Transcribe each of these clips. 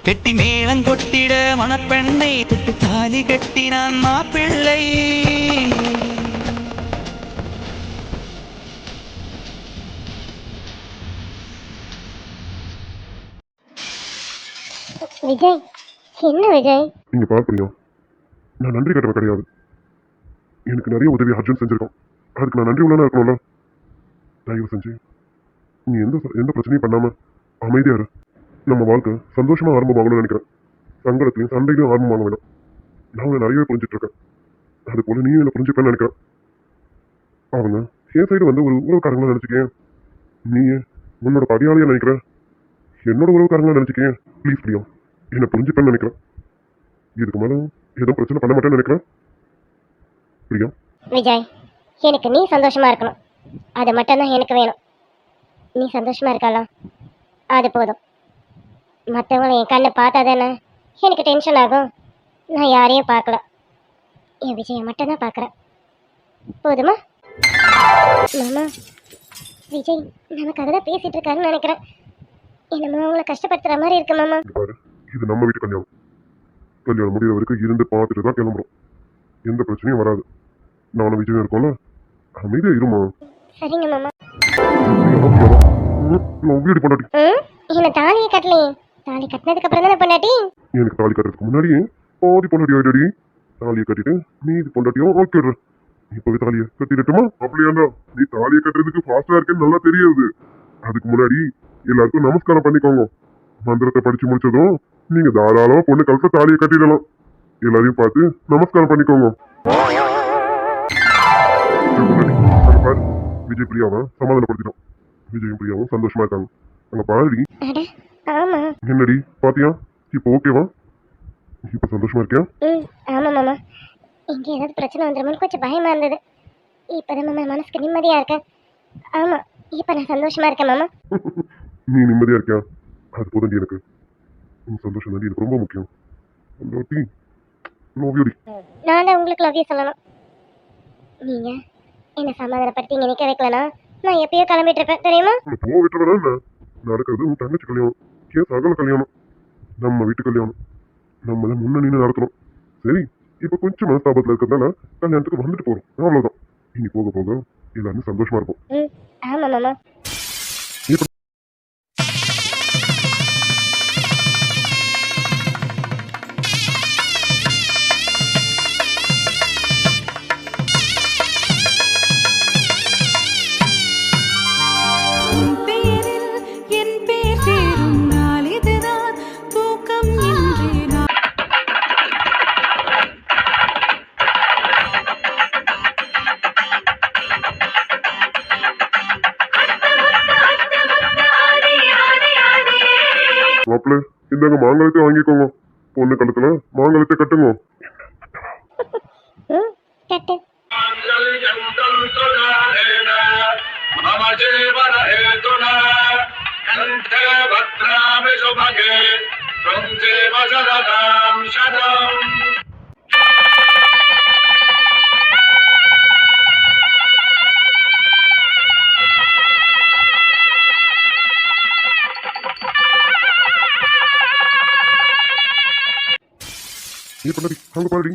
கெட்டி மேளம் கொட்டிட மணப்பெண்ணை தொட்டு தாலி கட்டினான் மாப்பிள்ளை. விஜய், என்ன விஜய்? நீங்க பார்ப்பீங்க, நான் நன்றி கட்டவ கிடையாது. எனக்கு நிறைய உதவி அர்ஜுன் செஞ்சிருக்கோம். அதுக்கு நான் நன்றி உள்ளனா இருக்கணும்ல. தயவு செஞ்சு நீ எந்த பிரச்சனையும் பண்ணாம அமைதியா இரு. நம்ம வாழ்க்கை சந்தோஷமா ஆரம்பமாகணும்னு நினைக்கிறேன். சங்கடத்தையும் சண்டையிலும் ஆரம்பமாக வேணும். நான் உன்னை நிறையவே புரிஞ்சுட்டு இருக்கேன். அது போல நீயும் என்ன புரிஞ்சுப்பேன்னு நினைக்கிறேன். அவங்க என் சைடு வந்து ஒரு உறவுக்காரங்களா நினைச்சுக்கேன். நீ உன்னோட பகையாளியா நினைக்கிற. என்னோட உறவுக்காரங்களா நினைச்சுக்கேன். ப்ளீஸ் பிரியா, என்ன புரிஞ்சுப்பேன்னு நினைக்கிறேன். இதுக்கு மேல ஏதோ பிரச்சனை பண்ண மாட்டேன்னு நினைக்கிறேன். பிரியா விஜய், எனக்கு நீ சந்தோஷமா இருக்கணும். அது மட்டும்தான் எனக்கு வேணும். நீ சந்தோஷமா இருக்கலாம், அது போதும். மற்றவங்களை என் கண்ணை பார்த்தாதானே எனக்கு டென்ஷன் ஆகும். நான் யாரையும் பார்க்கல, என் விஜயை மட்டும்தான் பார்க்குறேன். போதுமா மாமா? விஜய் நமக்காக தான் பேசிட்டு இருக்காருன்னு நினைக்கிறேன். என்னமோ அவங்கள கஷ்டப்படுத்துற மாதிரி இருக்கு மாமா. பாரு, இது நம்ம வீட்டு கல்யாணம். கல்யாணம் முடிகிற வரைக்கும் இருந்து பார்த்துட்டு தான் கிளம்புறோம். எந்த பிரச்சனையும் வராது. நானும் விஜயம் இருக்கோம்ல, அமைதியா இருமா. சரிங்க மாமா. வீடு பொண்டாட்டி என்ன தாலியை கட்டலையே? தாலி கட்டினதுக்கு அப்புறம் தானே பொண்டாட்டி? எனக்கு தாலி கட்டுறதுக்கு முன்னாடியே பாதி பொண்டாட்டி ஆயிடுடி. தாலியை கட்டிட்டு மீதி பொண்டாட்டியும் ஓகேடுற. இப்பவே தாலியை கட்டிடட்டுமா? அப்படியாண்டா, நீ தாலியை கட்டுறதுக்கு ஃபாஸ்டா இருக்கேன்னு நல்லா தெரியுது. அதுக்கு முன்னாடி எல்லாருக்கும் நமஸ்காரம் பண்ணிக்கோங்க. மந்திரத்தை படிச்சு முடிச்சதும் நீங்க தாராளமா பொண்ணு கழுத்த தாலியை கட்டிடலாம். எல்லாரையும் பார்த்து நமஸ்காரம் பண்ணிக்கோங்க. பாரு, விஜய் பிரியாவை சமாதானப்படுத்திட்டோம். விஜயும் பிரியாவும் சந்தோஷமா இருக்காங்க. அங்க பாருடி. என்னடி பாத்தியா? இப்போ ஓகேவா? இப்ப சந்தோஷமா இருக்கியா? ஆமா மாமா. இங்க ஏதாவது பிரச்சனை வந்துருமோன்னு கொஞ்சம் பயமா இருந்தது. இப்பதான் மாமா மனசுக்கு நிம்மதியா இருக்கேன். ஆமா, இப்ப நான் சந்தோஷமா இருக்கேன் மாமா. நீ நிம்மதியா இருக்கியா? அது போதும் எனக்கு. உன் சந்தோஷம் தான் எனக்கு ரொம்ப முக்கியம். நான் தான் உங்களுக்கு லவ் யூ சொல்லணும். நீங்க என்ன சமாதானப்படுத்தி இங்க நிக்க வைக்கலனா நான் எப்பயோ கிளம்பிட்டு இருப்பேன், தெரியுமா? போ விட்டு வரல. நடக்கிறது உன் தங்கச்சி கல்யாணம், கேஸ் அகல கல்யாணம், நம்ம வீட்டு கல்யாணம். நம்ம தான் முன்ன நின்று நடத்தணும். சரி, இப்ப கொஞ்சம் மனஸ்தாபத்துல இருக்கிறதால கல்யாணத்துக்கு வந்துட்டு போறோம், அவ்வளவுதான். இனி போக போக எல்லாருமே சந்தோஷமா இருக்கும். ஆமா மாமா. மாப்பிள்ள, இந்தாங்க மாங்கலத்தை வாங்கிக்கோங்க. பொண்ணு கழுத்துல மாங்கலத்தை கட்டுங்க. கட்டு. நீ பண்ணடி, அங்க பாருடி.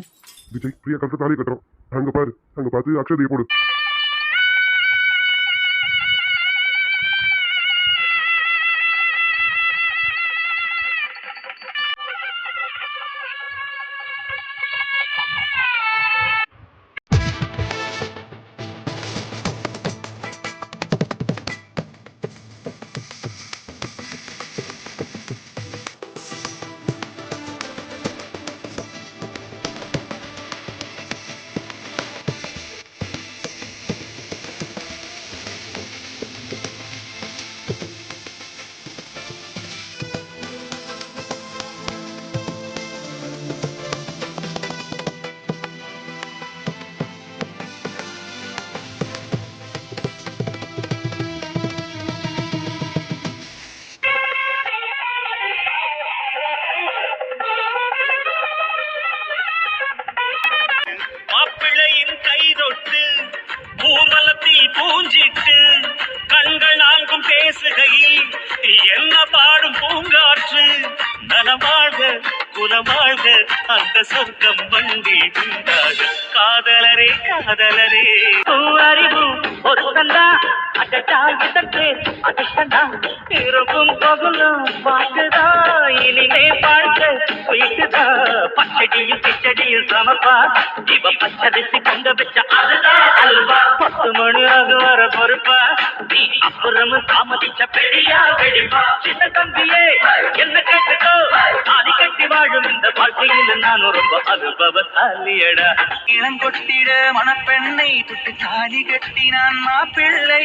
விஜய் பிரியா கழுத்து தாலி கட்டுறோம். அங்க பாரு, அங்க பார்த்து அக்ஷதையை போடு. சொந்தம் வாழ்க அந்த சொர்க்கம் மண்ணில் உண்டாக காதலரே காதலரே அறிவும் ஒரு தந்தா அடடா இதற்கு அதிர்ஷ்டந்தா இருக்கும் பகுலும் பாட்டுதா இனிமே வாழ்க்கை வீட்டுதா பச்சடியில் கிச்சடியில் சமப்பா இவ பச்சரிசி பொங்க வச்ச அதுதான் அல்வா 10 மணி ஆகும் வர பொறுப்பா நீ அப்புறம் தாமதிச்ச பெரியா வெடிப்பா சின்ன தம்பியே என்ன கேட்டுக்கோ ஆதி கட்டி வாழும் இந்த வாழ்க்கையில் நான் ரொம்ப அனுபவசாலியடா இளங்கொட்டிட மணப்பெண்ணை தொட்டு தாலி கட்டினான் மாப்பிள்ளை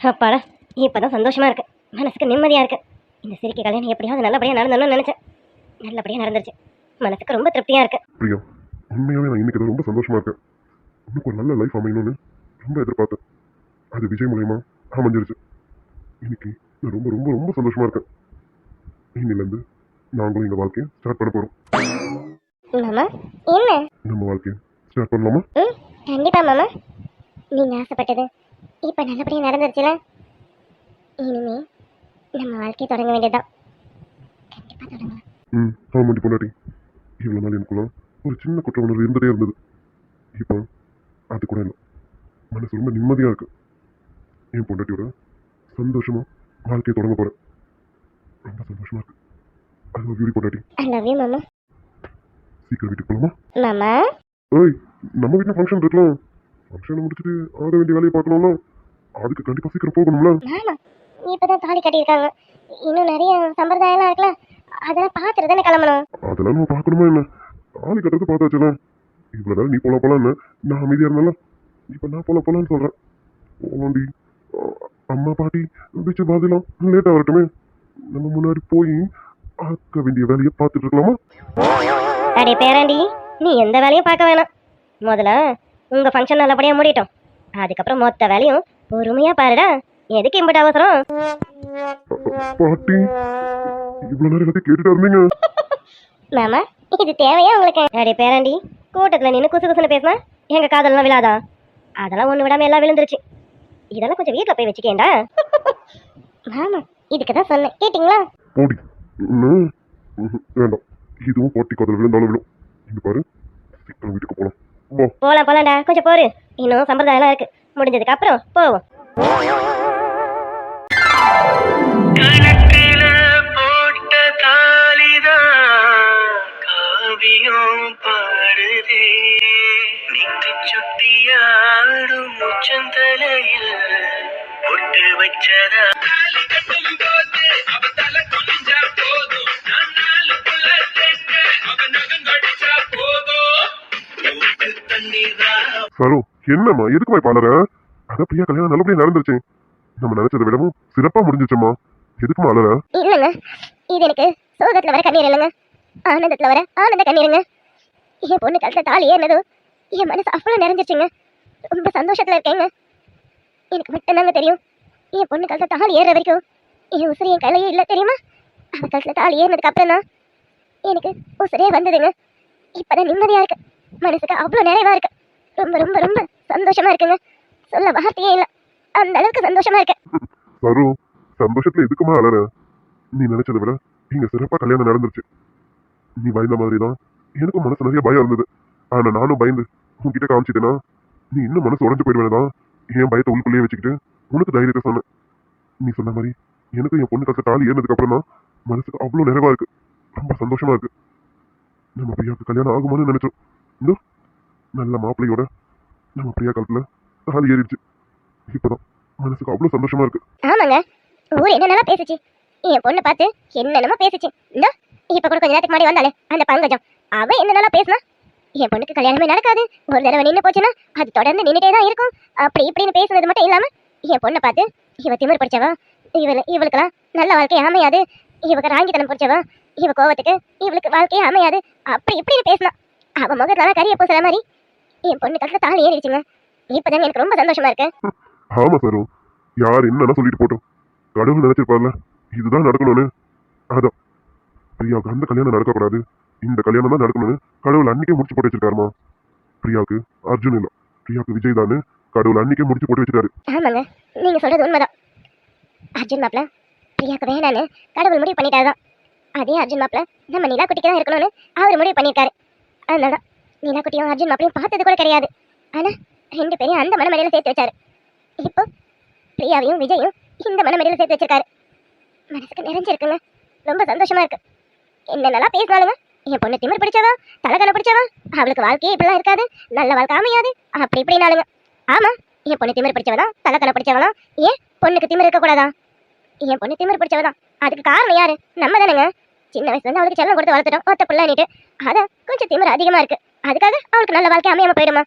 அப்பாடா இப்பதான் சந்தோஷமா இருக்கு, மனசுக்கு நிம்மதியா இருக்கு. இந்த சிரிக்கை கல்யாணம் எப்படியாவது நல்லபடியா நடந்தணும்னு நினைச்சேன், நல்லபடியா நடந்துருச்சு. மனசுக்கு ரொம்ப திருப்தியா இருக்கு. பிரியா, உண்மையாவே நான் இன்னைக்கு ரொம்ப சந்தோஷமா இருக்கேன். உனக்கு ஒரு நல்ல லைஃப் அமையணும்னு ரொம்ப எதிர்பார்த்தேன். அது விஜய் மூலியமா அமைஞ்சிருச்சு. இன்னைக்கு நான் ரொம்ப ரொம்ப ரொம்ப சந்தோஷமா இருக்கேன். இன்னிலேருந்து நாங்களும் எங்க வாழ்க்கையை ஸ்டார்ட் பண்ண போறோம். மாமா என்ன நம்ம வாழ்க்கையை ஸ்டார்ட் பண்ணலாமா? கண்டிப்பா மாமா, நீங்க ஆசைப்பட்டது இப்ப நல்லபடியா நடந்துருச்சுல. இனிமே நம்ம வாழ்க்கையை தொடங்க வேண்டியதுதான். கண்டிப்பா தொடங்கலாம். ஆமாண்டி பொண்டாட்டி, இவ்வளவு நாள் எனக்குள்ள ஒரு சின்ன குற்ற உணர்வு இருந்துட்டே இருந்தது. இப்போ அது கூட இல்லை, மனசு ரொம்ப நிம்மதியா இருக்கு. என் பொண்டாட்டியோட சந்தோஷமா வாழ்க்கையை தொடங்க போறேன். ரொம்ப சந்தோஷமா இருக்கு. ஐ லவ் யூ பொண்டாட்டி. ஐ லவ் யூ மாமா. சீக்கிரம் வீட்டுக்கு போலாமா? மாமா ஏய், நம்ம வீட்டில் ஃபங்க்ஷன் இருக்கலாம். ஃபங்க்ஷனை முடிச்சுட்டு ஆக வேண்டிய வேலையை பார்க்கணும்ல, அதுக்கு கண்டிப்பா சீக்கிரம் போகணும்ல. மாமா இப்பதான் தாலி கட்டியிருக்காங்க, இன்னும் நிறைய சம்பிரதாயம்லாம் இருக்குல்ல, அதெல்லாம் பார்த்துட்டு தானே கிளம்பணும். அதெல்லாம் நம்ம பார்க்கணுமா என்ன? தாலி கட்டுறது பார்த்தாச்சுல. இவ்வளவு நேரம் நீ போலாம் என்ன, நான் அமைதியா இருந்தால இப்ப நான் போலான்னு சொல்றேன். போலாண்டி. அம்மா பாட்டி வச்சு பாதிலாம் லேட்டா வரட்டுமே, நம்ம முன்னாடி போய் ஆக்க வேண்டிய வேலையை பார்த்துட்டு இருக்கலாமா? அடே பேராண்டி, நீ எந்த வேலையும் பார்க்க வேணாம். முதல்ல உங்க ஃபங்க்ஷன் நல்லபடியா முடியட்டும், அதுக்கப்புறம் மொத்த வேலையும் பொறுமையா பாருடா. எதுக்கு இம்பட்டு அவசரம்? பாட்டி இவ்வளவு நேரம் எல்லாத்தையும் கேட்டுட்டு இருந்தீங்க. மாமா இது தேவையா உங்களுக்கு? அடே பேராண்டி, கூட்டத்துல நின்று குசு குசுன்னு பேசினா எங்க காதல்லாம் விழாதா? அதெல்லாம் ஒண்ணு விடாம எல்லாம் விழுந்துருச்சு. இதெல்லாம் கொஞ்சம் வீட்டுல போய் வச்சுக்கேண்டா. மாமா இதுக்கு தான் சொன்னேன், கேட்டீங்களா? போடி. வேண்டாம், இதுவும் போட்டி காதல் விழுந்தாலும் விழும். இங்க பாரு, சீக்கிரம் வீட்டுக்கு போலாம். போலாம்டா, கொஞ்சம் போரு, இன்னும் சம்பிரதாயம் இருக்கு. முடிஞ்சதுக்கு அப்புறம் போவோம். கணக்கில போட்ட தாலிதான் காவியம் பாடுதே, நீக்கு சுட்டியாடும் முச்சந்தலையில் பொட்டு வச்சதா சரோ, என்னம்மா எதுக்குமா பாலற? அதான் பிரியா கல்யாணம் நல்லபடியா நடந்துருச்சு. நம்ம நினைச்சதை விடவும் சிறப்பா முடிஞ்சிச்சுமா. எதுக்குமா அலற? இல்லங்க, இது எனக்கு சோகத்துல வர கண்ணீர் இல்லைங்க, ஆனந்தத்துல வர ஆனந்த கண்ணீருங்க. என் பொண்ணு கழுத்துல தாலி ஏறினதும் என் மனசு அவ்வளவு நிறைஞ்சிச்சுங்க. ரொம்ப சந்தோஷத்துல இருக்கேங்க. எனக்கு மட்டும்தாங்க தெரியும், என் பொண்ணு கழுத்துல தாலி ஏறுற வரைக்கும் என் உசுறு என் கையிலேயே இல்லை தெரியுமா? அவன் கழுத்துல தாலி ஏறினதுக்கு அப்புறம் தான் எனக்கு உசுரே வந்ததுங்க. இப்பதான் நிம்மதியா இருக்கு, மனசுக்கு அவ்வளவு நிறைவா இருக்கு. ரொம்ப ரொம்ப ரொம்ப சந்தோஷமா இருக்குங்க, சொல்ல வார்த்தையே இல்லை, அந்த அளவுக்கு சந்தோஷமா இருக்கு. சரோ, சந்தோஷத்துல எதுக்குமா அலற? நீ நினைச்சதை விட இங்க சிறப்பா கல்யாணம் நடந்துருச்சு. நீ பயந்த மாதிரி தான் எனக்கும் மனசு நிறைய பயம் இருந்தது. ஆனா நானும் பயந்து உன்கிட்ட காமிச்சிட்டேன்னா நீ இன்னும் மனசு உடஞ்சு போயிடுவேனதான் என் பயத்தை உள்ளுக்குள்ளேயே வச்சுக்கிட்டு உனக்கு தைரியத்தை சொன்னேன். நீ சொன்ன மாதிரி எனக்கு என் பொண்ணு கழுத்த தாலி ஏறினதுக்கு அப்புறம் தான் மனசுக்கு அவ்வளவு நிறைவா இருக்கு, ரொம்ப சந்தோஷமா இருக்கு. நம்ம பிரியாவுக்கு கல்யாணம் ஆகுமான்னு நினைச்சோம். இந்த நல்ல மாப்பிள்ளையோட நம்ம பிரியா காலத்துல தாலி ஏறிடுச்சு. இப்பதான் மனசுக்கு அவ்வளவு சந்தோஷமா இருக்கு. ஆமாங்க, ஊர் என்னென்னலாம் பேசுச்சு, என் பொண்ணு பார்த்து என்னென்னமோ பேசுச்சு. இந்த இப்ப கூட கொஞ்ச நேரத்துக்கு முன்னாடி வந்தாலே அந்த பங்கஜம், அவ என்னென்னலாம் பேசினா என் பொண்ணுக்கு கல்யாணமே நடக்காது, ஒரு தடவை நின்று போச்சுன்னா அது தொடர்ந்து நின்றுட்டே தான் இருக்கும், அப்படி இப்படின்னு பேசுனது மட்டும் இல்லாம என் பொண்ணை பார்த்து இவ திமிர் பிடிச்சவா, இவளுக்கெல்லாம் நல்ல வாழ்க்கை அமையாது, இவக்கு ராங்கித்தனம் பிடிச்சவா, இவ கோவத்துக்கு இவளுக்கு வாழ்க்கையே அமையாது, அப்படி இப்படின்னு பேசினா. அவ முகத்தால கரிய பூசுற மாதிரி என் பொண்ணு கழுத்துல தாலி ஏறிடுச்சுங்க. இப்பதாங்க எனக்கு ரொம்ப சந்தோஷமா இருக்கு. ஆமா சார், யார் என்னன்னா சொல்லிட்டு போட்டோம், கடவுள் நினைச்சிருப்பார்ல இதுதான் நடக்கணும்னு. அதான் பிரியாவுக்கு அந்த கல்யாணம் நடக்கக்கூடாது, இந்த கல்யாணம் தான் நடக்கணும்னு கடவுள் அன்னைக்கே முடிச்சு போட்டு வச்சிருக்காருமா. பிரியாவுக்கு அர்ஜுன் இல்ல, பிரியாவுக்கு விஜய் தானு கடவுள் அன்னைக்கே முடிச்சு போட்டு வச்சிருக்காரு. ஆமாங்க, நீங்க சொல்றது உண்மைதான். அர்ஜுன் மாப்பிள பிரியாக்கு வேணான்னு கடவுள் முடிவு பண்ணிட்டாருதான். அதே அர்ஜுன் மாப்பிள நம்ம நிலா குட்டிக்கு தான் இருக்கணும்னு அவர் முடிவு பண்ணியிருக்காரு. அதனால நிலா குட்டியும் அர்ஜுன் மாப்பிளையும் பார்த்தது கூட கிடையாது. ஆனா 2 பேரையும் அந்த மனமடியில சேர்த்து வச்சாரு. இப்போ பிரியாவையும் விஜயும் இந்த மனமடியில சேர்த்து வச்சிருக்காரு. மனசுக்கு நிறைஞ்சிருக்குங்க, ரொம்ப சந்தோஷமா இருக்கு. என்னென்னலாம் பேசினாலுங்க, என் பொண்ணு திமிர் பிடிச்சவா, தலைக்கணை பிடிச்சவா, அவளுக்கு வாழ்க்கையே இப்படிலாம் இருக்காது, நல்ல வாழ்க்கை அமையாது, அப்படி இப்படினாலுங்க. ஆமா, என் பொண்ணு திமிர் பிடிச்சவதான், தலைக்கணை பிடிச்சவலாம். ஏன் பொண்ணுக்கு திமிர் இருக்கக்கூடாதா? என் பொண்ணு திமிர் பிடிச்சவதான், அதுக்கு காரணம் யாரு? நம்ம தானேங்க. சின்ன வயசுல இருந்து அவளுக்கு செல்லம் கொடுத்து வளர்த்துட்டோம், ஒத்த பிள்ளைன்னுட்டு. அதான் கொஞ்சம் திமிர் அதிகமா இருக்கு, அதுக்காக அவளுக்கு நல்ல வாழ்க்கை அமையாம போயிடுமா?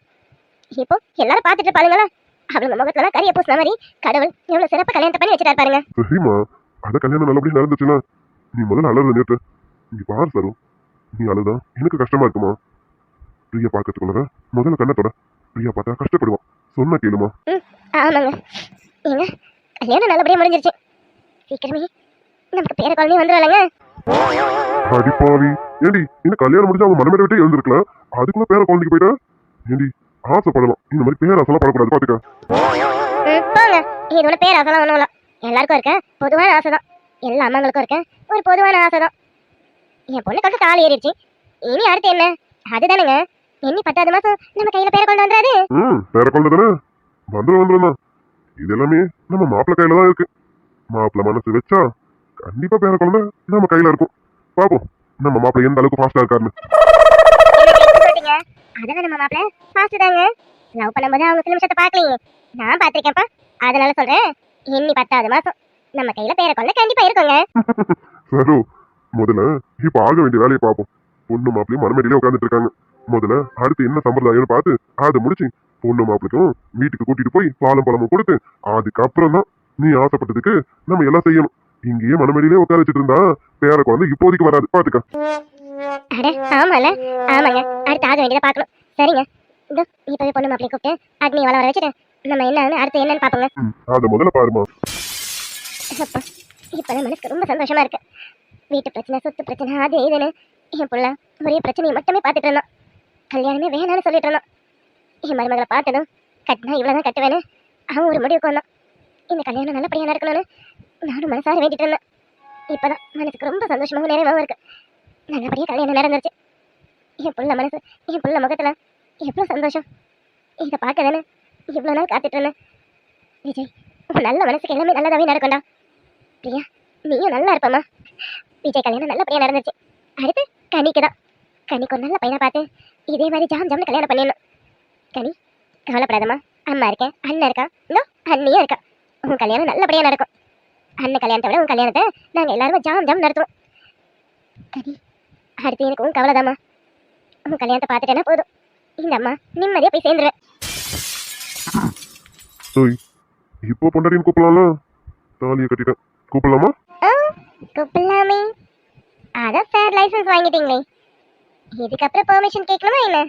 இப்போ எல்லாரும் பார்த்துட்டு பாருங்களா, அவளுங்க முகத்துல கரிய பூசின மாதிரி கடவுள் எவ்வளவு சிறப்பு கல்யாணத்தை பண்ணி வச்சுட்டாரு பாருங்க. சரிம்மா, அத கல்யாணம் நல்லபடியா நடந்துச்சுன்னா நீ முதல்ல அலறது நிறுத்து. நீ பாரு சரு, நீ அழுதான் எனக்கு கஷ்டமா இருக்குமா? பிரியா பார்க்கறதுக்குள்ள முதல்ல கண்ணத்தோட பிரியா பார்த்தா கஷ்டப்படுவான், சொன்ன கேளுமா. ஆமாங்க, ஏங்க கல்யாணம் நல்லபடியா முடிஞ்சிருச்சு. சீக்கிரமே நமக்கு பேர குழந்தையும் வந்துடுவாங்க. அடிப்பாவி, ஏண்டி இன்னும் கல்யாணம் முடிஞ்சு அவன் மனமேட விட்டே எழுந்திருக்கலாம், அதுக்குள்ள பேர குழந்தைக்கு போயிட்டா? ஏண்டி ஆசைப்படலாம், இந்த மாதிரி பேராசெல்லாம் படக்கூடாது பாத்துக்க. போங்க, இது ஒண்ணு பேராசெல்லாம் ஒண்ணும் இல்ல, எல்லாருக்கும் இருக்க பொதுவான ஆசை தான். எல்லா அம்மாங்களுக்கும் இருக்க ஒரு பொதுவான ஆசை தான். என் பொண்ணு கண்டு தாலி ஏறிடுச்சு, இனி அடுத்து என்ன? அதுதானுங்க, இனி 10வது மாசம் நம்ம கையில பேர குழந்தை வந்துடாது? பேர குழந்தை தானே, வந்துடும் தான். இது எல்லாமே நம்ம மாப்பிள்ள கையில தான் இருக்கு. மாப்பிள்ள மனசு வச்சா கண்டிப்பா பேர குழந்தை நம்ம கையில இருக்கும். பாப்போம் நம்ம மாப்பிள்ள எந்த அளவுக்கு ஃபாஸ்டா இருக்காருன்னு. அதெல்லாம் நம்ம மாப்பிள்ள ஃபாஸ்ட் தாங்க. லவ் பண்ணும்போது அவங்க சில நிமிஷத்தை பார்க்கலையே, நான் பார்த்திருக்கேன்ப்பா. அதனால சொல்றேன், இனி 10வது மாசம் நம்ம கையில பேர குழந்தை கண்டிப்பா இருக்குங்க. சரோ, முதல்ல இப்ப ஆக வேண்டிய வேலையை பார்ப்போம். பொண்ணு மாப்பிள்ளையும் மனமேடியிலே உட்காந்துட்டு இருக்காங்க. முதல்ல அடுத்து என்ன சம்பிரதாயம்னு பார்த்து அதை முடிச்சு பொண்ணு மாப்பிளைக்கும் வீட்டுக்கு கூட்டிட்டு போய் பாலம் பழமும் கொடுத்து அதுக்கப்புறம் தான் நீ ஆசைப்பட்டதுக்கு நம்ம எல்லாம் செய்யணும். இங்கேயே மனமேடியிலே உட்கார வச்சுட்டு இருந்தா பேர குழந்தை இப்போதைக்கு வராது, பாத்துக்க. அட ஆமால, ஆமாங்க, அடுத்து ஆக வேண்டியதை பார்க்கணும். சரிங்க, இந்த இப்பவே பொண்ணு மாப்பிளையை கூப்பிட்டு அக்னி வள வர வச்சுட்டு நம்ம என்னன்னு அடுத்து என்னன்னு பாப்போங்க. அதை முதல்ல பாருமா. அப்பா, இப்பதான் மனசுக்கு ரொம்ப சந்தோஷமா இருக்கு. வீட்டு பிரச்சனை, சொத்து பிரச்சனை, அது இதுன்னு என் புள்ள ஒரே பிரச்சனையை மட்டுமே பார்த்துட்டு இருந்தான். கல்யாணமே வேணான்னு சொல்லிட்டு இருந்தான். என் மருமகளை பார்த்ததும் கட்டினா இவ்வளவுதான் கட்டுவேன்னு அவன் ஒரு முடிவுக்கு வந்தான். இந்த கல்யாணம் நல்லபடியா நடக்கணும்னு நானும் மனசார வேண்டிட்டு இருந்தேன். இப்பதான் மனசுக்கு ரொம்ப சந்தோஷமாகவும் நிறைவாகவும் இருக்கு. நல்லபடியா கல்யாணம் நடந்துருச்சு. என் புள்ள மனசு, என் புள்ள முகத்துல எவ்வளவு சந்தோஷம். இதை பார்க்க தானே இவ்வளவு நாள் காத்துட்டு இருந்தேன். விஜய், உன் நல்ல மனசுக்கு எல்லாமே நல்லதாவே நடக்கும்டா. பிரியா, நீயும் நல்லா இருப்பமா. விஜய் கல்யாணம் நல்லபடியா நடந்துச்சு. அடுத்து கனிக்கு தான். கனிக்கு ஒரு நல்ல பையனை பார்த்து இதே மாதிரி ஜாம் ஜாம்னு கல்யாணம் பண்ணிடணும். கனி, கவலைப்படாதம்மா, அம்மா இருக்கேன், அண்ணன் இருக்கா, இதோ அண்ணியும் இருக்கா. உன் கல்யாணம் நல்லபடியா நடக்கும். அண்ணன் கல்யாணத்தை விட உன் கல்யாணத்தை நாங்கள் எல்லாரும் ஜாம் ஜாம் நடத்துவோம். கனி, அடுத்து எனக்கு உன் கவலைதாம்மா. உன் கல்யாணத்தை பார்த்துட்டேன்னா போதும், இந்த அம்மா நிம்மதியாக போய் சேர்ந்துருவேன். இப்போ பொண்டாட்டின்னு கூப்பிடலாம்ல, தாலியை கட்டிட்டேன், கூப்பிடலாமா? கூப்பிடலாமே, அதான் சார் லைசன்ஸ் வாங்கிட்டீங்களே, இதுக்கப்புறம் பெர்மிஷன் கேட்கணுமா என்ன?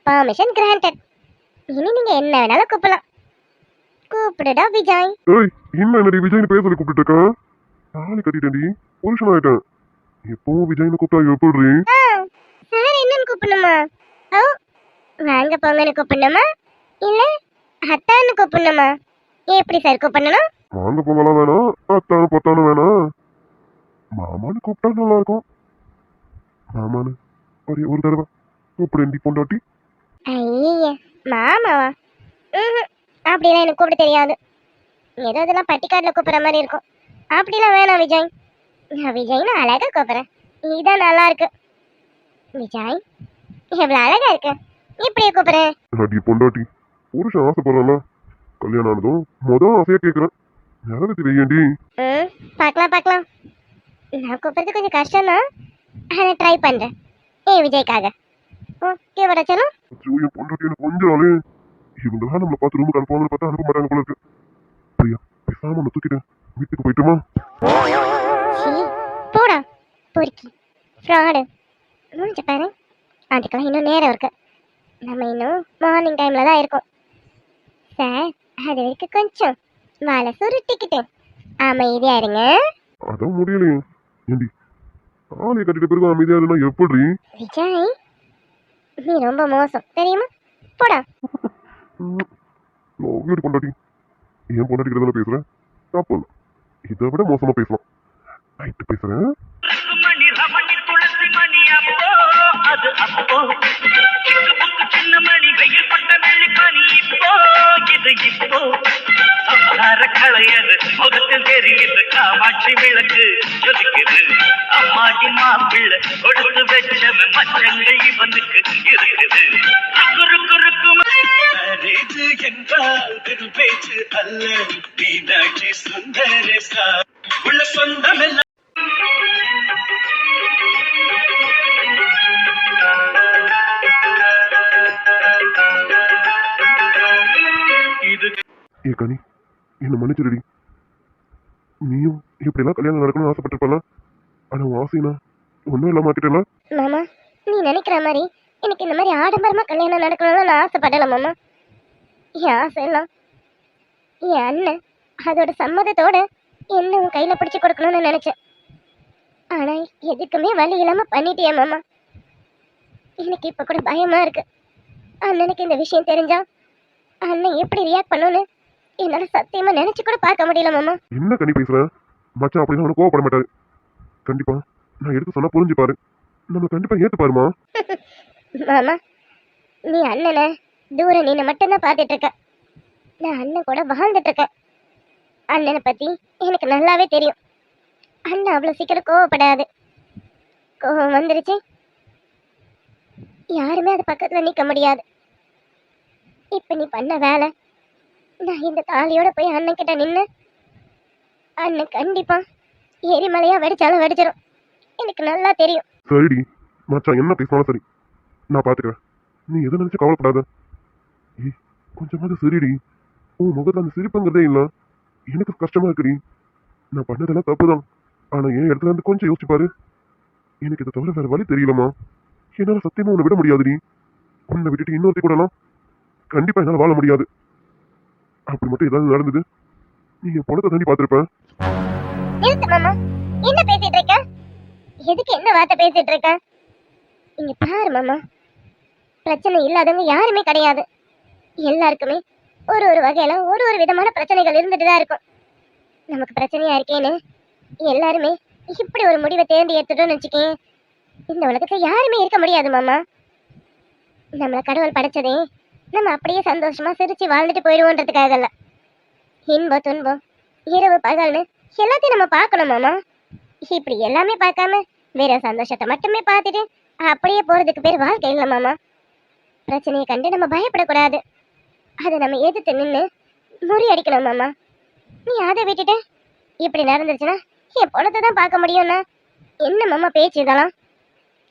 Permission granted. இனி நீங்க என்ன வேணாலும் கூப்பிடலாம். கூப்பிடுடா விஜய். இன்னும் என்னடி விஜய்னு பேர் சொல்லி கூப்பிட்டு இருக்கா? தாலி கட்டிட்டேன்டி, புருஷன் ஆயிட்டேன். எப்பவும் விஜய்னு கூப்பிட்டா எப்படி? சார் என்னன்னு கூப்பிடணுமா? ஓ, வாங்க போங்கன்னு கூப்பிடணுமா, இல்ல அத்தான்னு கூப்பிடணுமா? எப்படி சார் கூப்பிடணும்? வாங்க போங்கலாம் வேணாம், அத்தானு பொத்தானு வேணாம், மாமான்னு கூப்பிட்டா நல்லா இருக்கும். மாமான்னு ஒரு தடவை கூப்பிடுண்டி பொண்டாட்டி. ஐய, மாமாவா? அப்படிலாம் எனக்கு கூப்பிட தெரியாது. ஏதோ இதெல்லாம் பட்டிக்காட்டில் கூப்பிட்ற மாதிரி இருக்கும். அப்படிலாம் வேணாம் விஜய். நான் விஜய்னு அழகா கூப்பிட்றேன், இதான் நல்லா இருக்கு. விஜய் எவ்வளவு அழகா இருக்கு, இப்படியே கூப்பிடுறேன். அடி பொண்டாட்டி, புருஷன் ஆசைப்படுறானா? கல்யாணம் ஆனதும் மொதல் ஆசையா கேட்குறேன், நிறைவேற்றி வையண்டி. பார்க்கலாம் பார்க்கலாம். நான் கூப்பிடுறது கொஞ்சம் கஷ்டம் தான், ஆனால் ட்ரை பண்றேன். விஜய்க்காக ஓகே வடச்சலும். என் பொண்டாட்டி எனக்கு கொஞ்சம் நாளே இவங்கெல்லாம் நம்மளை பார்த்து ரூமுக்கு அனுப்புவாங்கன்னு பார்த்தா அனுப்ப மாட்டாங்க போல இருக்கு. பிரியா, பேசாம ஒன்று தூக்கிட்டேன், வீட்டுக்கு போயிட்டுமா? போடா பொறுக்கி ஃப்ராடு முடிஞ்ச பாரு. அதுக்கெல்லாம் இன்னும் நேரம் இருக்கு, நம்ம இன்னும் மார்னிங் டைம்ல தான் இருக்கோம் சார். அது வரைக்கும் கொஞ்சம் வாழை சுருட்டிக்கிட்டு அமைதியா இருங்க. அதான் முடியலையே. ஏண்டி ஆளைய கட்டிட்ட பிறகு அமைதியா இருந்தா எப்படி? விஜய், நீ ரொம்ப மோசம் தெரியுமா? போடா. வீடு பொண்டாட்டி ஏன் பொண்டாட்டிக்கிறதால பேசுறேன். அப்போ இதை விட மோசமா பேசலாம். நைட்டு பேசுறேன். மணி ரமணி துளசி மணி அப்போ அது அப்போ சிக்கு புக்கு சின்ன மணி வெயில் பட்ட வெள்ளி பனி இப்போ இது இப்போ அம்மார களையது முகத்தில் தெரியுது காமாட்சி விளக்கு ஜொலிக்குது அம்மாடி மாப்பிள்ளை கொடுத்து வச்சவன் மச்சங்கள் இவனுக்கு இருக்குது ருக்கு ருக்கு ருக்கு இது என்றால் திரு பேச்சு அல்ல மீனாட்சி சுந்தரேசா உள்ள சொந்தமெல்லாம் இது ஏ கனி என்ன மன்னிச்சிருடி. நீயும் இப்படிலாம் கல்யாணம் நடக்கணும்னு ஆசைப்பட்டிருப்பல. ஆனா உன் ஆசைனா ஒன்றும் இல்லாம ஆக்கிட்டல. மாமா, நீ நினைக்கிற மாதிரி எனக்கு இந்த மாதிரி ஆடம்பரமா கல்யாணம் நடக்கணும்னு நான் ஆசைப்படல மாமா. என் ஆசை எல்லாம் என் அண்ணன் அதோட சம்மதத்தோட என்ன உன் கையில பிடிச்சு கொடுக்கணும்னு நினைச்சேன். ஆனா எதுக்குமே வழி இல்லாம பண்ணிட்டியே மாமா. எனக்கு இப்ப கூட பயமா இருக்கு. அண்ணனுக்கு இந்த விஷயம் தெரிஞ்சா அண்ணன் எப்படி ரியாக்ட் பண்ணுன்னு என்னால சத்தியமா நினைச்சு கூட பார்க்க முடியல மாமா. என்ன கனி பேசுற? மச்சான் அப்படின்னா அவனுக்கு கோவப்பட மாட்டாரு. கண்டிப்பா நான் எடுத்து சொன்னா புரிஞ்சுப்பாரு. நம்ம கண்டிப்பா ஏத்துப்பாருமா. மாமா, நீ அண்ணனை தூரம் நின்று மட்டும்தான் பார்த்துட்டு இருக்க. நான் அண்ணன் கூட வாழ்ந்துட்டு இருக்கேன். அண்ணனை பத்தி எனக்கு நல்லாவே தெரியும். அண்ணன் அவ்வளோ சீக்கிரம் கோவப்படாது. கோவம் வந்துருச்சு யாருமே அது பக்கத்துல நிக்க முடியாது. இப்ப நீ பண்ண வேலை, நான் இந்த தாலியோட போய் அண்ணன் கிட்ட நின்று அண்ணன் கண்டிப்பா எரிமலையா வெடிச்சாலும் வெடிச்சிடும். எனக்கு நல்லா தெரியும். சரிடி மச்சான் என்ன பேசினாலும் சரி நான் பாத்துக்கிறேன். நீ எதை நினைச்சு கவலைப்படாத. ஏய் கொஞ்சமாவது சரிடி. உன் முகத்துல அந்த சிரிப்புங்கிறதே இல்ல. எனக்கு கஷ்டமா இருக்குடி. நான் பண்ணதெல்லாம் தப்புதான். ஆனா என் இடத்துல இருந்து கொஞ்சம் யோசிச்சு பாரு. எனக்கு இதை தவிர வேற வழி தெரியலமா. என்னால சத்தியமா உன்னை விட முடியாதுடி. உன்னை விட்டுட்டு இன்னொருத்தி கூடலாம் கண்டிப்பா என்னால வாழ முடியாது. அப்படி மட்டும் ஏதாவது நடந்தது நீ என் பணத்தை தாண்டி பாத்திருப்ப. நிறுத்து மாமா, என்ன பேசிட்டு இருக்க? எதுக்கு என்ன வார்த்தை பேசிட்டு இருக்க? இங்க பாரு மாமா, பிரச்சனை இல்லாதவங்க யாருமே கிடையாது. எல்லாருக்குமே ஒரு ஒரு வகையில ஒரு ஒரு விதமான பிரச்சனைகள் இருந்துட்டு தான் இருக்கும். நமக்கு பிரச்சனையா இருக்கேன்னு எல்லாருமே இப்படி ஒரு முடிவை தேர்ந்து எடுத்துட்டோம்னு வச்சுக்கேன், இந்த உலகத்துல யாருமே இருக்க முடியாது மாமா. நம்மளை கடவுள் படைச்சதே நம்ம அப்படியே சந்தோஷமா சிரிச்சு வாழ்ந்துட்டு போயிடுவோன்றதுக்காக இல்ல. இன்பம் துன்பம் இரவு பகல்னு எல்லாத்தையும் நம்ம பார்க்கணும் மாமா. இப்படி எல்லாமே பார்க்காம வேற சந்தோஷத்தை மட்டுமே பார்த்துட்டு அப்படியே போறதுக்கு பேர் வாழ்க்கை இல்லை மாமா. பிரச்சனையை கண்டு நம்ம பயப்படக்கூடாது. அதை நம்ம எதிர்த்து நின்று முறியடிக்கணும் மாமா. நீ அதை விட்டுட்டு இப்படி நடந்துருச்சுன்னா என் பொண்ணத்தை தான் பார்க்க முடியும்னா என்ன மாமா பேச்சு இதெல்லாம்?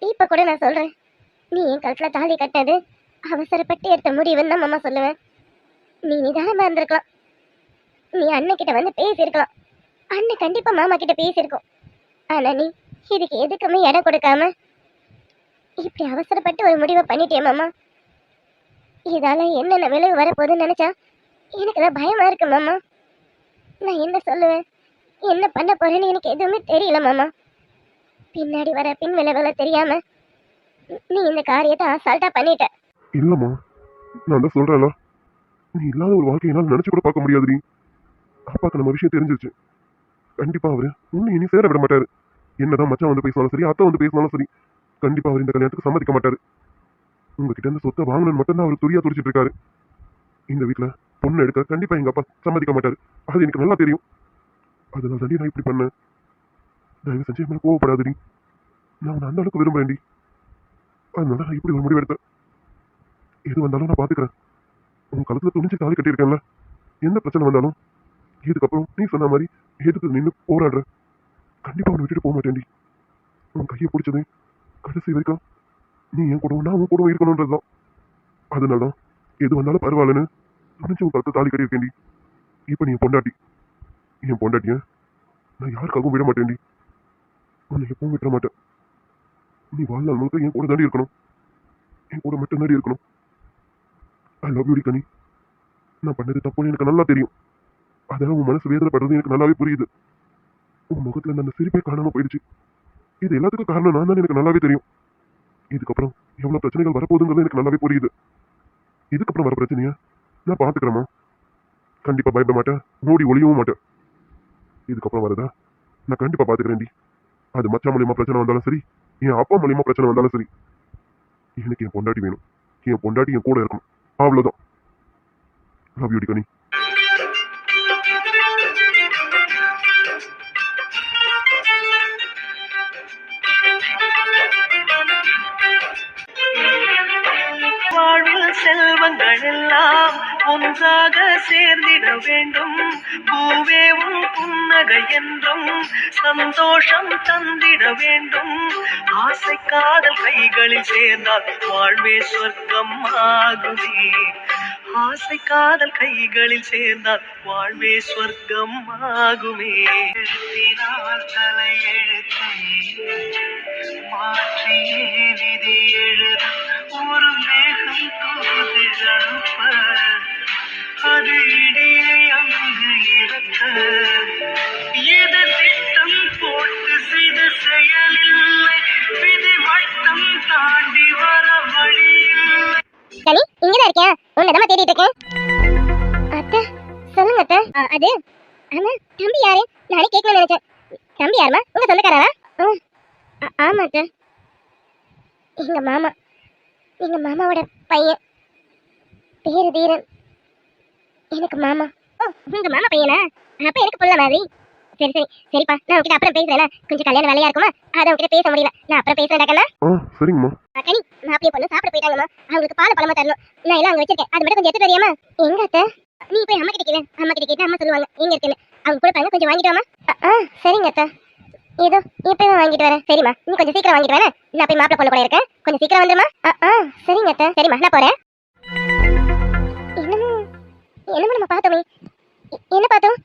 இப்ப கூட நான் சொல்றேன், நீ என் கழுத்துல தாலி கட்டினது அவசரப்பட்டு எடுத்த முடிவுன்னு தான் மாமா சொல்லுவேன். நீ நிதானமா இருந்திருக்கலாம். நீ அண்ணன் கிட்ட வந்து பேசியிருக்கலாம். அண்ணன் கண்டிப்பா மாமா கிட்ட பேசியிருக்கோம். ஆனா நீ இதுக்கு எதுக்குமே இடம் கொடுக்காம இப்படி அவசரப்பட்டு ஒரு முடிவை பண்ணிட்டியே மாமா. இதால என்னென்ன விளைவு வரப்போகுதுன்னு நினைச்சா எனக்கு தான் பயமா இருக்கு மாமா. நான் என்ன சொல்லுவேன், என்ன பண்ண போறேன்னு எனக்கு எதுவுமே தெரியல மாமா. பின்னாடி வர பின் விளைவுகளை தெரியாம நீ இந்த காரியத்தை அசால்ட்டா பண்ணிட்ட. இல்லம்மா நான் தான் சொல்றேன்ல, நீ இல்லாத ஒரு வாழ்க்கை என்னால் நினைச்சு கூட பார்க்க முடியாதுடி. அப்பாக்கு நம்ம விஷயம் தெரிஞ்சிருச்சு. கண்டிப்பா அவரு உன்னை இனி சேர விட மாட்டாரு. என்னதான் மச்சான் வந்து பேசினாலும் சரி, அத்தை வந்து பேசினாலும் சரி, கண்டிப்பா அவர் இந்த கல்யாணத்துக்கு சம்மதிக்க மாட்டாரு. உங்ககிட்ட இருந்து சொத்தை வாங்கணும்னு மட்டும்தான் அவர் துரியா துடிச்சிட்டு இருக்காரு. இந்த வீட்டுல பொண்ணு எடுக்க கண்டிப்பா எங்க அப்பா சம்மதிக்க மாட்டாரு. அது எனக்கு நல்லா தெரியும். அதனால தாண்டி நான் இப்படி பண்ணேன். தயவு செஞ்சு மேல கோவப்படாதடி. நான் உன்னை அந்த அளவுக்கு விரும்புறேன்டி. அதனால நான் இப்படி ஒரு முடிவு எடுத்தேன். எது வந்தாலும் நான் பாத்துக்கிறேன். உன் கழுத்துல துணிச்சு தாலி கட்டியிருக்கேன்ல, எந்த பிரச்சனை வந்தாலும் இதுக்கப்புறம் நீ சொன்ன மாதிரி எதுக்கு நின்று போராடுற. கண்டிப்பா அவனை விட்டுட்டு போக மாட்டேன்டி. உன் கையை பிடிச்சது கடைசி வரைக்கும் நீ என் கூடவும் நான் உன் கூடவும் இருக்கணும்ன்றதுதான். அதனாலதான் எது வந்தாலும் பரவாயில்லன்னு துணிச்சு உன் கழுத்தை தாலி கட்டியிருக்கேன்டி. இப்ப நீ என் பொண்டாட்டிய நான் யாருக்காகவும் விட மாட்டேன்டி. உன்னை எப்பவும் விட்டுற மாட்டேன். நீ வாழ்நாள் முழுக்க என் கூட தாண்டி இருக்கணும். என் கூட மட்டும் தாண்டி இருக்கணும். ஐ லவ் யூ கனி. நான் பண்ணது தப்புன்னு எனக்கு நல்லா தெரியும். அதெல்லாம் உன் மனசு வேதனைப்படுறது எனக்கு நல்லாவே புரியுது. உன் முகத்துல இருந்து அந்த சிரிப்பே காணாம போயிடுச்சு. இது எல்லாத்துக்கும் காரணம் நான் தான், எனக்கு நல்லாவே தெரியும். இதுக்கப்புறம் எவ்வளவு பிரச்சனைகள் வரப்போகுதுங்கிறது எனக்கு நல்லாவே புரியுது. இதுக்கப்புறம் வர பிரச்சனைய நான் பாத்துக்கிறேமா. கண்டிப்பா பயப்பட மாட்டேன், மூடி ஒளியவும் மாட்டேன். இதுக்கப்புறம் வரதா நான் கண்டிப்பா பாத்துக்கிறேன்டி. அது மச்சான் மூலியமா பிரச்சனை வந்தாலும் சரி, என் அப்பா மூலியமா பிரச்சனை வந்தாலும் சரி, எனக்கு என் பொண்டாட்டி வேணும். என் பொண்டாட்டி என் கூட இருக்கணும், அவ்வளவுதான். லவ் யூ டி கனி. வாழ்வில் செல்வங்கள் எல்லாம் ஒன்றாக சேர்ந்திட வேண்டும். பூவே உன் புன்னகை என்றும் சந்தோஷம் தந்திட வேண்டும். ஆசை காதல் கைகளில் சேர்ந்தால் வாழ்வே சொர்க்கம் ஆகுமே. ஆசை காதல் கைகளில் சேர்ந்தால் வாழ்வே சொர்க்கம் ஆகுமே. எழுத்தினால் தலையெழுத்தை மாற்றியே விதி எழுத ஒரு மேகம் தூது அனுப்ப, அது இடையே அங்கு இருக்க, எது திட்டம் போட்டு செய்த செயலில்லை, விதி வட்டம் தாண்டி வர வழியில்லை. கனி இங்கதான் இருக்கேன், உன்னதான் தேடிட்டு இருக்கேன். அத்தை சொல்லுங்க அத்தை. அது ஆமா தம்பி யாரு? நானே கேட்கணும்னு நினைச்சேன். தம்பி யாருமா? உங்க சொந்தக்காரரா? ஆமா அத்தை, எங்க மாமாவோட பையன், பேரு தீரன். எனக்கு மாமா. ஓ உங்க மாமா பையனா? அப்ப எனக்கு புள்ள மாதிரி. சரி சரி சரிப்பா, நான் உங்ககிட்ட அப்புறம் பேசுறேன். கொஞ்சம் கல்யாண வேலையா இருக்குமா, அதை உங்ககிட்ட பேச முடியல. நான் அப்புறம் பேசுறேன் கண்ணா. சரிங்கம்மா. கனி மாப்பிளைய பொண்ணு சாப்பிட போயிட்டாங்கம்மா. அவங்களுக்கு பால் பழமா தரணும். நான் எல்லாம் அங்க வச்சிருக்கேன், அது மட்டும் கொஞ்சம் எடுத்து தெரியாமா? எங்க அத்தை? நீ போய் அம்மா கிட்ட கேளு. அம்மா கிட்ட கேட்டு அம்மா சொல்லுவாங்க எங்க இருக்குன்னு. அவங்க கொடுப்பாங்க, கொஞ்சம் வாங்கிட்டு வாமா. சரிங்க அத்தை, ஏதோ இப்பவே வாங்கிட்டு வரேன். சரிம்மா, நீ கொஞ்சம் சீக்கிரம் வாங்கிட்டு வரேன். நான் போய் மாப்பிள பொண்ணு கூட இருக்கேன், கொஞ்சம் சீக்கிரம் வந்துருமா. சரிங்க அத்தை. சரிம்மா நான் போறேன். என்னமோ நம்ம பார்த்தோமே. என்ன பார்த்தோம்?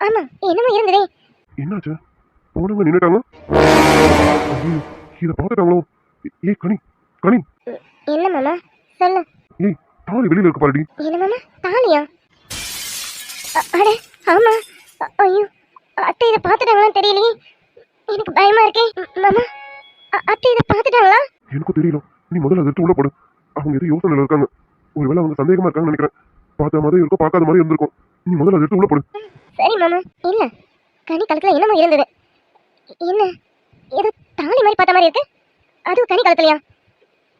ஆமா என்னமோ இருந்ததே. என்னாச்சு? போனவங்க நின்னுட்டாங்க. இத பாத்துட்டாங்களோ? ஏய் கனி கனி. என்ன மாமா சொல்லு. ஏய் தாலி வெளியில இருக்கு பாருடி. என்ன மாமா தாலியா? அடே ஆமா. ஐயோ அத்தை இதை பார்த்துட்டாங்களான்னு தெரியலையே, எனக்கு பயமா இருக்கே. மாமா அத்தை இதை பார்த்துட்டாங்களா? எனக்கும் தெரியல. நீ முதல்ல அதை எடுத்து உள்ள போடு. அவங்க எதுவும் யோசனையில இருக்காங்க. ஒருவேளை அவங்க சந்தேகமா இருக்காங்கன்னு நினைக்கிறேன். பார்த்த மாதிரி இருக்கும், பார்க்காத மாதிரி இருந்திருக்கும். நீ முதல்ல அதை எடுத்து உள்ள போடு. சரி மாமா. இல்ல கனி கழுத்துல என்னமோ இருந்தது. என்ன ஏதோ தாலி மாதிரி பார்த்த மாதிரி இருக்கு, அதுவும் கனி கழுத்துலயா?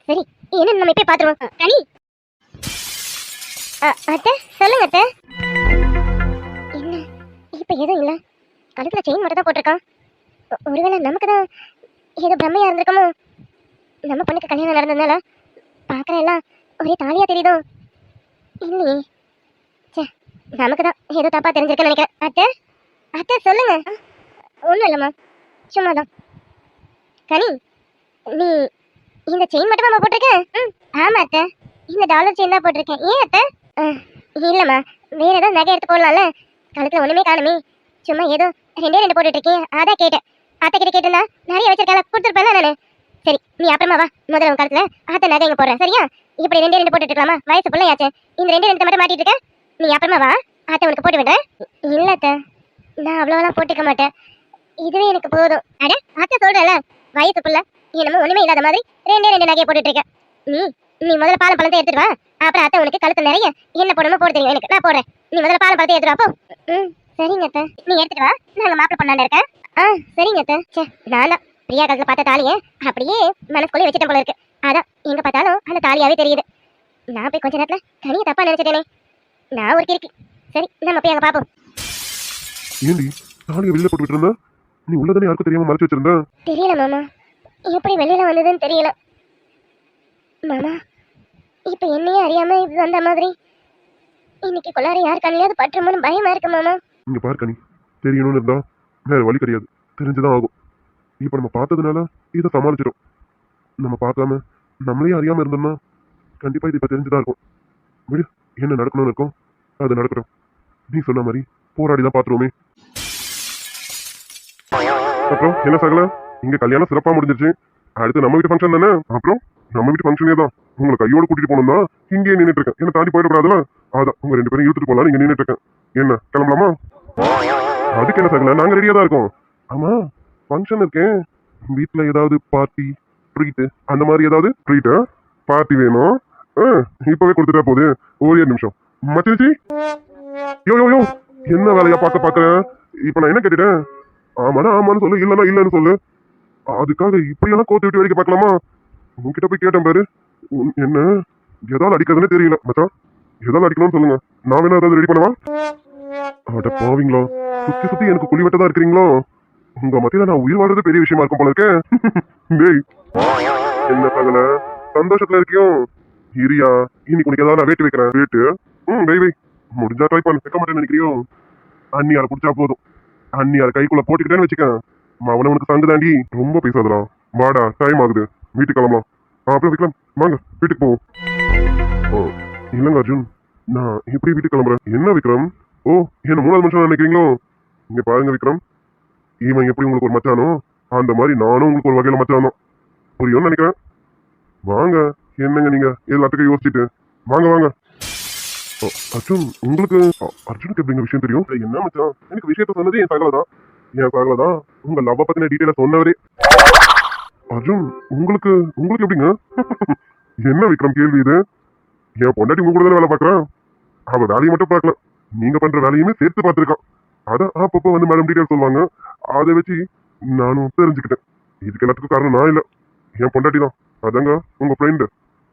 சரி என்ன நம்ம போய் பார்த்துருவோம். கனி அத்தை சொல்லுங்க அத்தை. என்ன இப்ப எதுவும் இல்ல, கழுத்துல செயின் மட்டும் தான் போட்டிருக்கான். ஒருவேளை நமக்கு தான் ஏதோ பிரம்மையா இருந்திருக்குமோ? நம்ம பொண்ணுக்கு கல்யாணம் நடந்ததுனால பார்க்குற எல்லாம் ஒரே தாலியா தெரியுதோ? இல்லையே, சே நமக்கு தான் ஏதோ தப்பா தெரிஞ்சிருக்குன்னு நினைக்கிறேன். அத்தை அத்தை சொல்லுங்க. ஒன்றும் இல்லைம்மா, சும்மாதான். கனி நீ இந்த செயின் மட்டும் மாமா போட்டிருக்கேன்? ஆமா அத்தை, இந்த டாலர் செயின் தான் போட்டிருக்கேன். ஏன் அத்தை? இல்லைம்மா, வேற ஏதாவது நகை எடுத்து போடலாம்ல, கழுத்துல ஒண்ணுமே காணுமே. சும்மா ஏதோ ரெண்டு போட்டுட்டு இருக்கேன், அதான் கேட்டேன். அத்தை கிட்ட கேட்டா நிறைய வச்சிருக்கால, கொடுத்துருப்பேன் நானு. சரி நீ அப்புறமா வா, முதல்ல உன் கழுத்துல அத்தை நகை இங்க போடுறேன் சரியா? இப்படி ரெண்டு போட்டுட்டு இருக்கலாமா? வயசு பிள்ளையாச்சு, இந்த ரெண்டு மட்டும் மாட்டிட்டு இருக்க. நீ அப்புறமா வா, அத்தை உனக்கு போட்டு விடுறேன். இல்ல அத்தை, நான் அவ்வளோலாம் போட்டுக்க மாட்டேன், இதுவே எனக்கு போதும். அட அத்தை சொல்றல, வயசு பிள்ளை என்னமோ ஒண்ணுமே இல்லாத மாதிரி ரெண்டு நகையை போட்டுட்டு இருக்க. நீ முதல்ல பாலம் பழத்தை எடுத்துட்டு வா, அப்புறம் அத்தை உனக்கு கழுத்து நிறைய என்ன போடணுமோ போட தெரியும் எனக்கு, நான் போடுறேன். நீ முதல்ல பாலம் பழத்தை எடுத்துட்டு வா போ. சரிங்க அத்தை, நீ எடுத்துட்டு வா, நாங்க மாப்பிள்ளை பண்ணாண்ட இருக்கேன். சரிங்க அத்தை. சே நான் தான் பிரியா கழுத்துல பார்த்த தாலியை அப்படியே மனசுக்குள்ளே வச்சுட்டேன் போல இருக்கு. அதான் எங்க பார்த்தாலும் அந்த தாலியாவே தெரியுது. நான் போய் கொஞ்ச நேரத்துல கனியை தப்பா நினைச்சிட்டேனே, நான் ஒரு கிறுக்கி. சரி நம்ம போய் அங்க பாப்போம். ஏண்டி தாலியை வெளியில போட்டு விட்டுருந்தா? நீ உள்ளதானே யாருக்கும் தெரியாம மறைச்சு வச்சிருந்த? தெரியல மாமா, எப்படி வெளியில வந்ததுன்னு தெரியல மாமா. இப்ப என்னையே அறியாம இது வந்த மாதிரி இன்னைக்கு கொள்ளார யார் கண்ணியாவது பற்றுமோன்னு பயமா இருக்கு மாமா. இங்க பாரு கனி, தெரியணும்னு இருந்தா வேற வழி கிடையாது, தெரிஞ்சுதான் ஆகும். இப்ப நம்ம பார்த்ததுனால இதை சமாளிச்சிடும். நம்ம பார்க்காம நம்மளே அறியாம இருந்தோம்னா கண்டிப்பா இது இப்ப தெரிஞ்சுதான் இருக்கும். விடு, என்ன நடக்கணும்னு இருக்கும் அது நடக்கட்டும். நீ சொன்ன மாதிரி போராடிதான் பாத்துருவோமே. அப்புறம் என்ன சகல, இங்க கல்யாணம் சிறப்பா முடிஞ்சிருச்சு. அடுத்து நம்ம வீட்டு ஃபங்க்ஷன் தானே. அப்புறம் நம்ம வீட்டு ஃபங்க்ஷனே தான் உங்களை கையோட கூட்டிட்டு போனோம்னா இங்கே நின்றுட்டு இருக்கேன், என்ன தாண்டி போயிடக்கூடாதுல. அதான் உங்க ரெண்டு பேரும் இழுத்துட்டு போலாம், இங்க நின்றுட்டு இருக்கேன். என்ன கிளம்பலாமா? அதுக்கு என்ன சகல, நாங்க ரெடியா தான் இருக்கோம். ஆமா, ஃபங்க்ஷன் இருக்கேன், வீட்ல ஏதாவது பார்ட்டி ட்ரீட் அந்த மாதிரி ஏதாவது ட்ரீட் பார்ட்டி வேணும். இப்பவே கொடுத்துட்டா போகுது. ஒரே நிமிஷம் மச்சிருச்சி. யோ யோ யோ, என்ன வேலையா பார்க்க பாக்குறேன்? இப்ப நான் என்ன கேட்டுட்டேன்? ஆமாண்ணா ஆமான்னு சொல்லு, இல்லைன்னா இல்லைன்னு சொல்லு. அதுக்காக இப்படியெல்லாம் கோத்து விட்டு வரைக்கும் பார்க்கலாமா? உன்கிட்ட போய் கேட்டேன் பாரு, என்ன எதாவது அடிக்கிறதுனே தெரியல மச்சான். எதாவது அடிக்கணும்னு சொல்லுங்க, நான் வேணா ஏதாவது ரெடி பண்ணவா? அட பாவீங்களா, சுத்தி சுத்தி எனக்கு குழி வெட்டதா இருக்கிறீங்களோ? உங்க மத்தியில நான் உயிர் வாழ்றது பெரிய விஷயமா இருக்கும் போல இருக்கேன். டேய், என்ன பகல சந்தோஷத்துல இருக்கியும் இரியா, இன்னைக்கு உனக்கு ஏதாவது நான் வேட்டு வைக்கிறேன். வேட்டு வை வை, முடிஞ்சா ட்ரை பண்ண. வைக்க மாட்டேன்னு நினைக்கிறியோ? அண்ணியார குடிச்சா போதும், அண்ணியார கைக்குள்ள போட்டுக்கிட்டேன்னு வச்சுக்க, அவனை உனக்கு சங்கு தாண்டி. ரொம்ப பேசாதடா, வாடா டைம் ஆகுது, வீட்டுக்கு கிளம்பலாம். அப்புறம் விக்ரம் வாங்க வீட்டுக்கு போவோம். ஓ இல்லைங்க அர்ஜுன், நான் எப்படி வீட்டுக்கு கிளம்புறேன்? என்ன விக்ரம், ஓ என்ன மூணாவது மனுஷன் நினைக்கிறீங்களோ? இங்க பாருங்க விக்ரம், இவன் எப்படி உங்களுக்கு ஒரு மச்சானோ அந்த மாதிரி நானும் உங்களுக்கு ஒரு வகையில மச்சானோ, புரியும்னு நினைக்கிறேன். வாங்க, என்னங்க நீங்க எல்லாத்துக்கும் யோசிச்சுட்டு வாங்க வாங்க. அர்ஜுன் உங்களுக்கு, அர்ஜுனுக்கு எப்படிங்க விஷயம் தெரியும்? என்ன மச்சான், எனக்கு விஷயத்த சொன்னது என் சகல தான் உங்க லவ் பத்தின டீட்டெயில சொன்னவரே. அர்ஜுன் உங்களுக்கு உங்களுக்கு எப்படிங்க? என்ன விக்ரம் கேள்வி இது? என் பொண்டாட்டி உங்க கூட தானே வேலை பார்க்கறான். அவ வேலையை மட்டும் பார்க்கல, நீங்க பண்ற வேலையுமே சேர்த்து பார்த்துருக்கான். அதான் அப்பப்போ வந்து மேடம் டீட்டெயில் சொல்லுவாங்க, அதை வச்சு நானும் தெரிஞ்சுக்கிட்டேன். இதுக்கு எல்லாத்துக்கும் காரணம் நான் இல்லை, என் பொண்டாட்டி தான். அதாங்க உங்க ஃப்ரெண்டு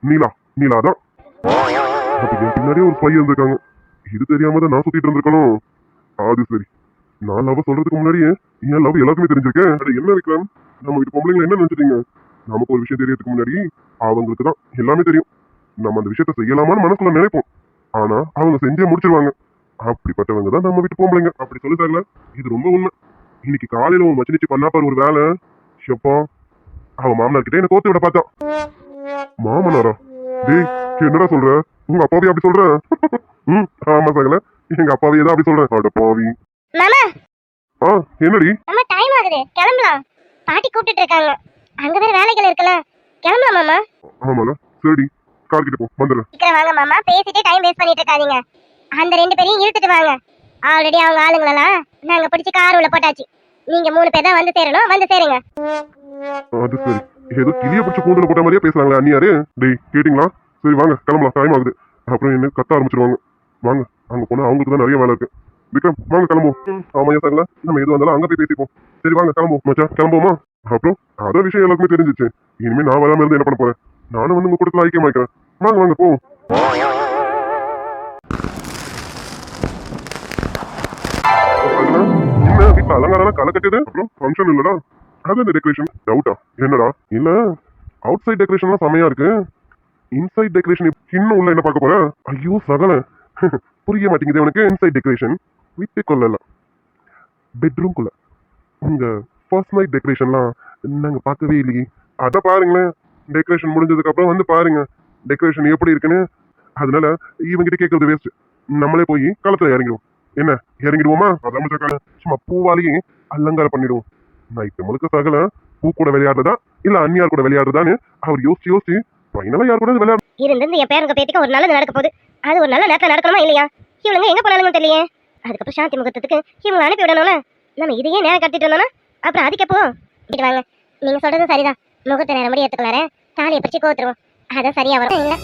நீலா தான். அப்ப என் பின்னாடியே ஒரு ஸ்பை இருந்திருக்காங்க. இது தெரியாம தான் நான் சுத்திட்டு இருந்திருக்கணும். அது சரி, நான் லவ் சொல்றதுக்கு முன்னாடியே என் லவ் எல்லாருக்குமே தெரிஞ்சிருக்கேன். அது என்ன விக்ரம், நம்ம வீட்டு பொம்பளைங்களை என்ன நினைச்சிட்டீங்க? நமக்கு ஒரு விஷயம் தெரியறதுக்கு முன்னாடி அவங்களுக்கு தான் எல்லாமே தெரியும். நம்ம அந்த விஷயத்த செய்யலாமான்னு மனசுல நினைப்போம், ஆனா அவங்க செஞ்சே முடிச்சிருவாங்க. அப்படிப்பட்டவங்க தான் நம்ம வீட்டு பொம்பளைங்க. அப்படி சொல்லிட்டாங்களே, இது ரொம்ப உண்மை. இன்னைக்கு காலையில உன் மச்சினிச்சு பண்ணா பாரு ஒரு வேலை, ஷப்பா அவன் மாமனார் கிட்ட என்ன கோத்து விட பார்த்தான். மாமனாரா? டேய் என்னடா சொல்ற, உங்க அப்பாவே அப்படி சொல்ற? ஆமா சகல, எங்க அப்பாவே தான் அப்படி சொல்றேன். அட பாவி. மாமா என்னடி? மாமா டைம் ஆகுது, கிளம்பலாம். பாட்டி கூப்பிட்டு இருக்காங்க, அங்க வேற வேலைகள் இருக்குல்ல, கிளம்பலாம் மாமா. ஆமால, சரி கார் கிட்ட போ, வந்துடுறேன். சீக்கிரம் வாங்க மாமா, பேசிட்டு டைம் வேஸ்ட் பண்ணிட்டு இருக்காதீங்க. அந்த 2 பேரையும் இழுத்துட்டு வாங்க. ஆல்ரெடி அவங்க ஆளுங்களெல்லாம் நாங்க பிடிச்சி கார் உள்ள போட்டாச்சு. நீங்க 3 பேர் தான் வந்து சேரணும், வந்து சேருங்க. அது சரி, ஏதோ கிளிய பிடிச்ச கூண்டுல போட்ட மாதிரியே பேசுறாங்களே அண்ணியாரு. டேய் கேட்டீங்களா? சரி வாங்க கிளம்பலாம், டைம் ஆகுது. அப்புறம் என்ன கத்த ஆரம்பிச்சிருவாங்க. வாங்க, அங்க போனா அவங்களுக்கு தான் நிறைய வேலை இருக்கு. விக்ரம் வாங்க கிளம்புவோம். ஆமாயா சார்ல, நம்ம எது வந்தாலும் அங்க போய் பேசிப்போம். சரி வாங்க கிளம்புவோம் மச்சான், கிளம்புவோமா? அப்புறம் அத விஷயம் எல்லாருக்குமே தெரிஞ்சிச்சு. இனிமே நான் வராம இருந்து என்ன பண்ண போறேன்? நானும் வந்து உங்க கூட்டத்துல ஐக்கியமாக்கிறேன். வாங்க வாங்க போவோம். என்ன வீட்டுல அலங்காரம் களை கட்டியது? அப்புறம் ஃபங்க்ஷன் இல்லடா, அது இந்த டெக்கரேஷன் டவுட்டா? என்னடா? இல்ல அவுட் சைட் டெக்கரேஷன்லாம் செமையா இருக்கு, இன்சைட் டெக்கரேஷன் இன்னும் உள்ள என்ன பார்க்க போற? ஐயோ சகல, புரிய மாட்டேங்குது உனக்கு. இன்சைட் டெக்கரேஷன் வீட்டுக்குள்ள, பெட்ரூம்குள்ள. உங்க ஃபர்ஸ்ட் நைட் டெக்கரேஷன்லாம் நாங்க பார்க்கவே இல்லையே. அத பாருங்களேன், டெக்கரேஷன் முடிஞ்சதுக்கு அப்புறம் வந்து பாருங்க டெக்கரேஷன் எப்படி இருக்குன்னு. அதனால இவங்கிட்ட கேட்கறது வேஸ்ட், நம்மளே போய் களத்துல இறங்கிடுவோம். என்ன இறங்கிடுவோமா? அதான் சும்மா பூவாலேயே அலங்காரம் பண்ணிடுவோம். நைட்டு முழுக்க சகல பூ கூட விளையாடுறதா இல்ல அந்நியார் கூட விளையாடுறதான்னு அவர் யோசிச்சு ஃபைனலா யார் கூட விளையாடு இருந்து என் பேருங்க பேத்திக்கு ஒரு நல்லது நடக்க போகுது. அது ஒரு நல்ல நேரத்துல நடக்கணுமா இல்லையா? இவங்க எங்க போனாலும் தெரியலையே. அதுக்கப்புறம் சாந்தி முகூர்த்தத்துக்கு இவங்க அனுப்பி விடணும்ல. நம்ம இதையே நேரம் கடத்திட்டு வந்தோம்னா அப்புறம் அதுக்கு எப்போ வீட்டு வாங்க. நீங்க சொல்றது சரிதான், முகூர்த்த நேரம் முடி எடுத்துக்கலார தாலியை பிடிச்சி கோத்துருவோம், அதான் சரியா வரும். இல்ல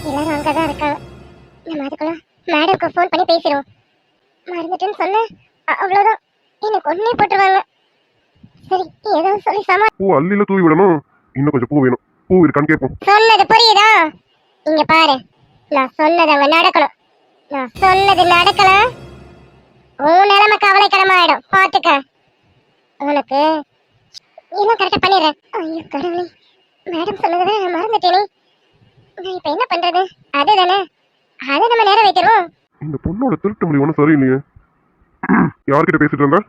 எல்லாரும் அங்கதான் இருக்காங்க, நம்ம அதுக்குள்ள மேடம்க்கு ஃபோன் பண்ணி பேசிடுவோம். மறந்துட்டேன்னு சொல்ல அவ்வளவுதான், எனக்கு ஒன்னே போட்டுருவாங்க. சரி ஏதாவது சொல்லி சமா. பூ அள்ளில தூவி விடணும், இன்னும் கொஞ்சம் பூ வேணும். பூ இருக்கான்னு கேட்போம். சொன்னது புரியுதா? இங்க பாரு, நான் சொன்னது அங்க நடக்கணும். நான் சொன்னது நடக்கல, உன் நிலைமை கவலைக்கிடமாயிடும், பாத்துக்க. உனக்கு இன்னும் கரெக்டா பண்ணிடுறேன். ஐயோ கடவுளே, மேடம் சொன்னதை நான் மறந்துட்டேனே. நான் இப்ப என்ன பண்றது? அதுதானே, அதை நம்ம நேரம் வைக்கிறோம். இந்த பொண்ணோட திருட்டு முடிவு ஒன்றும் சரியில்லையே. யார்கிட்ட பேசிட்டு இருந்தா?